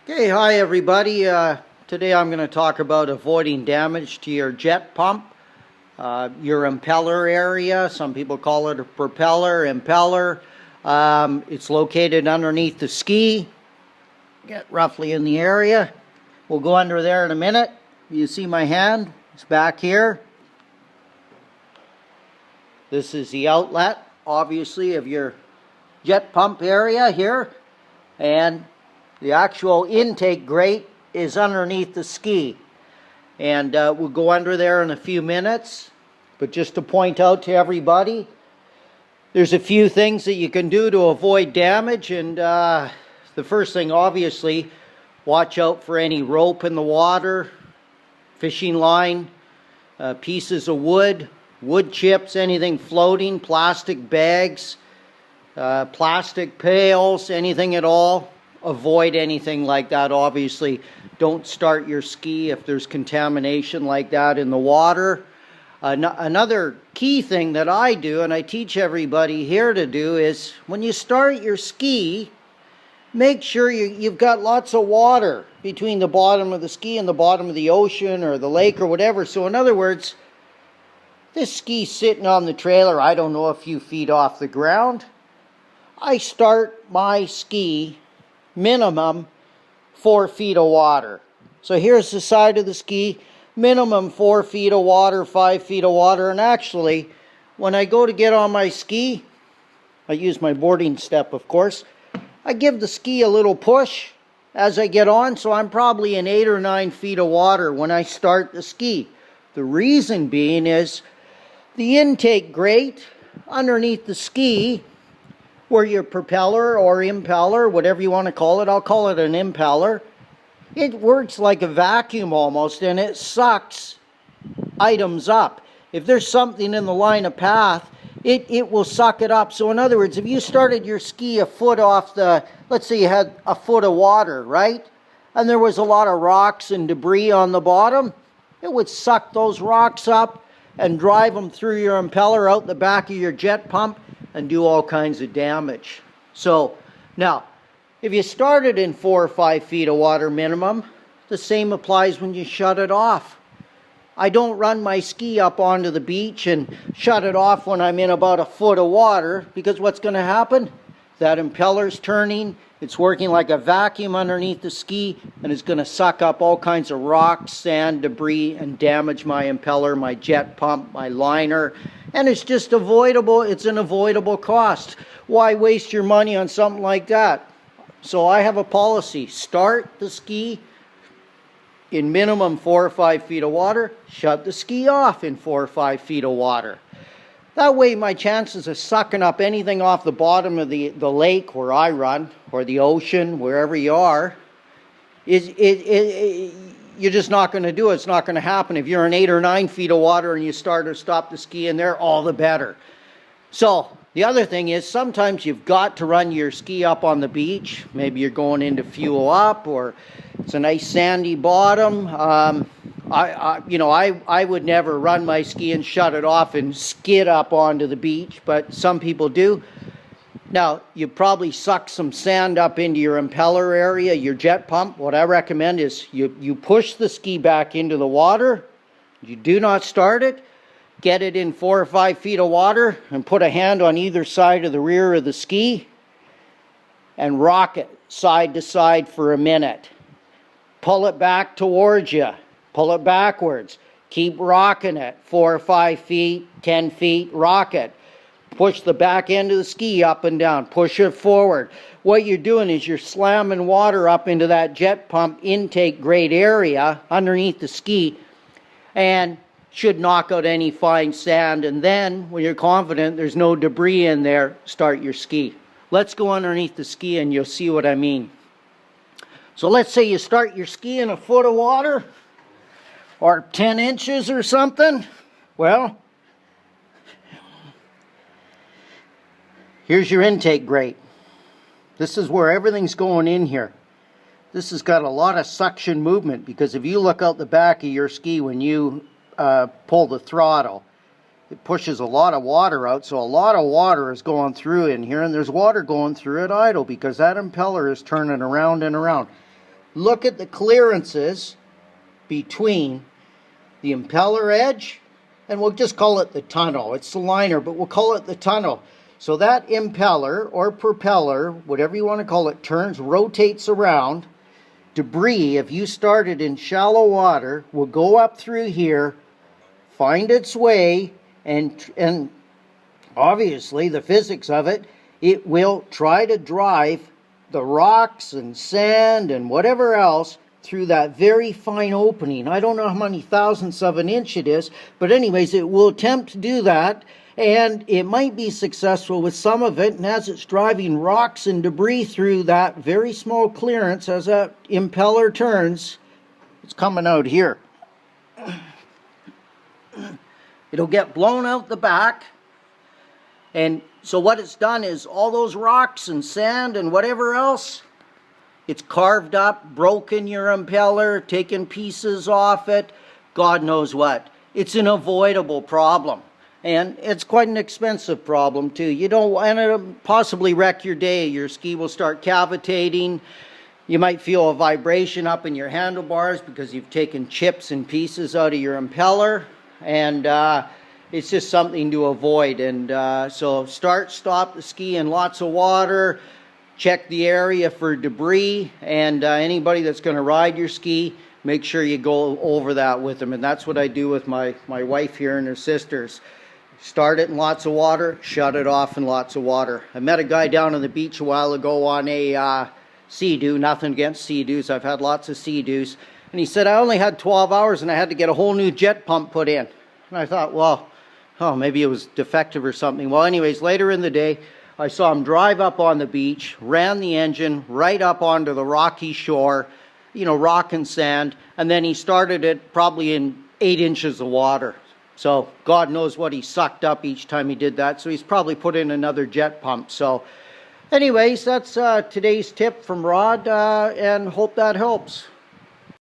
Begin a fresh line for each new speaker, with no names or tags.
Okay, hi everybody. Today I'm going to talk about avoiding damage to your jet pump, your impeller area. Some people call it a propeller, impeller. It's located underneath the ski. Get roughly in the area. We'll go under there in a minute. You see my hand? It's back here. This is the outlet, obviously, of your jet pump area here. And the actual intake grate is underneath the ski. And we'll go under there in a few minutes. But just to point out to everybody, there's a few things that you can do to avoid damage. And the first thing, obviously, watch out for any rope in the water, fishing line, pieces of wood, wood chips, anything floating, plastic bags, plastic pails, anything at all. Avoid anything like that, obviously. Don't start your ski if there's contamination like that in the water. Another key thing that I do, and I teach everybody here to do, is when you start your ski, make sure you've got lots of water between the bottom of the ski and the bottom of the ocean or the lake or whatever. So in other words, this ski's sitting on the trailer, I don't know, a few feet off the ground. I start my ski minimum 4 feet of water. So here's the side of the ski, minimum 4 feet of water, 5 feet of water. And actually, when I go to get on my ski, I use my boarding step, of course. I give the ski a little push as I get on, so I'm probably in 8 or 9 feet of water when I start the ski. The reason being is the intake grate underneath the ski, where your propeller or impeller, whatever you want to call it, I'll call it an impeller, it works like a vacuum almost, and it sucks items up. If there's something in the line of path, it will suck it up. So in other words, if you started your ski a foot off the, let's say you had a foot of water, right? And there was a lot of rocks and debris on the bottom, it would suck those rocks up and drive them through your impeller out the back of your jet pump and do all kinds of damage. So now, if you started in 4 or 5 feet of water minimum, the same applies when you shut it off. I don't run my ski up onto the beach and shut it off when I'm in about a foot of water, because what's going to happen? That impeller's turning, it's working like a vacuum underneath the ski, and it's going to suck up all kinds of rocks, sand, debris, and damage my impeller, my jet pump, my liner. And it's just avoidable. It's an avoidable cost. Why waste your money on something like that? So I have a policy. Start the ski in minimum 4 or 5 feet of water. Shut the ski off in 4 or 5 feet of water. That way my chances of sucking up anything off the bottom of the lake where I run, or the ocean, wherever you are, you're just not going to do it. It's not going to happen. If you're in 8 or 9 feet of water and you start or stop the ski in there, all the better. So the other thing is, sometimes you've got to run your ski up on the beach. Maybe you're going in to fuel up, or it's a nice sandy bottom. I would never run my ski and shut it off and skid up onto the beach, but some people do. Now, you probably suck some sand up into your impeller area, your jet pump. What I recommend is you push the ski back into the water. You do not start it. Get it in 4 or 5 feet of water and put a hand on either side of the rear of the ski and rock it side to side for a minute. Pull it back towards you. Pull it backwards. Keep rocking it 4 or 5 feet, 10 feet, rock it. Push the back end of the ski up and down. Push it forward. What you're doing is you're slamming water up into that jet pump intake grate area underneath the ski, and should knock out any fine sand. And then, when you're confident there's no debris in there, start your ski. Let's go underneath the ski and you'll see what I mean. So let's say you start your ski in a foot of water, or 10 inches or something. Well, here's your intake grate. This is where everything's going in here. This has got a lot of suction movement, because if you look out the back of your ski when you pull the throttle, it pushes a lot of water out, so a lot of water is going through in here, and there's water going through at idle because that impeller is turning around and around. look at the clearances between the impeller edge, and we'll just call it the tunnel. It's the liner, but we'll call it the tunnel. So that impeller or propeller, whatever you want to call it, turns, rotates around. Debris, if you started in shallow water, will go up through here, find its way, and obviously the physics of it, it will try to drive the rocks and sand and whatever else through that very fine opening. I don't know how many thousandths of an inch it is, but anyways, it will attempt to do that, and it might be successful with some of it, and as it's driving rocks and debris through that very small clearance, as that impeller turns, it's coming out here. It'll get blown out the back, and so what it's done is all those rocks and sand and whatever else, it's carved up, broken your impeller, taken pieces off it, God knows what. It's an avoidable problem. And it's quite an expensive problem too. You don't want to possibly wreck your day. Your ski will start cavitating. You might feel a vibration up in your handlebars because you've taken chips and pieces out of your impeller. And it's just something to avoid. And so stop the ski in lots of water. Check the area for debris, and anybody that's going to ride your ski, make sure you go over that with them. And that's what I do with my wife here and her sisters. Start it in lots of water, shut it off in lots of water. I met a guy down on the beach a while ago on a Sea-Doo. Nothing against Sea-Doos. I've had lots of Sea-Doos. And he said, I only had 12 hours and I had to get a whole new jet pump put in. And I thought, well, maybe it was defective or something. Well, anyways, later in the day, I saw him drive up on the beach, ran the engine right up onto the rocky shore, rock and sand, and then he started it probably in 8 inches of water. So God knows what he sucked up each time he did that. So he's probably put in another jet pump. So anyways, that's today's tip from Rod, and hope that helps.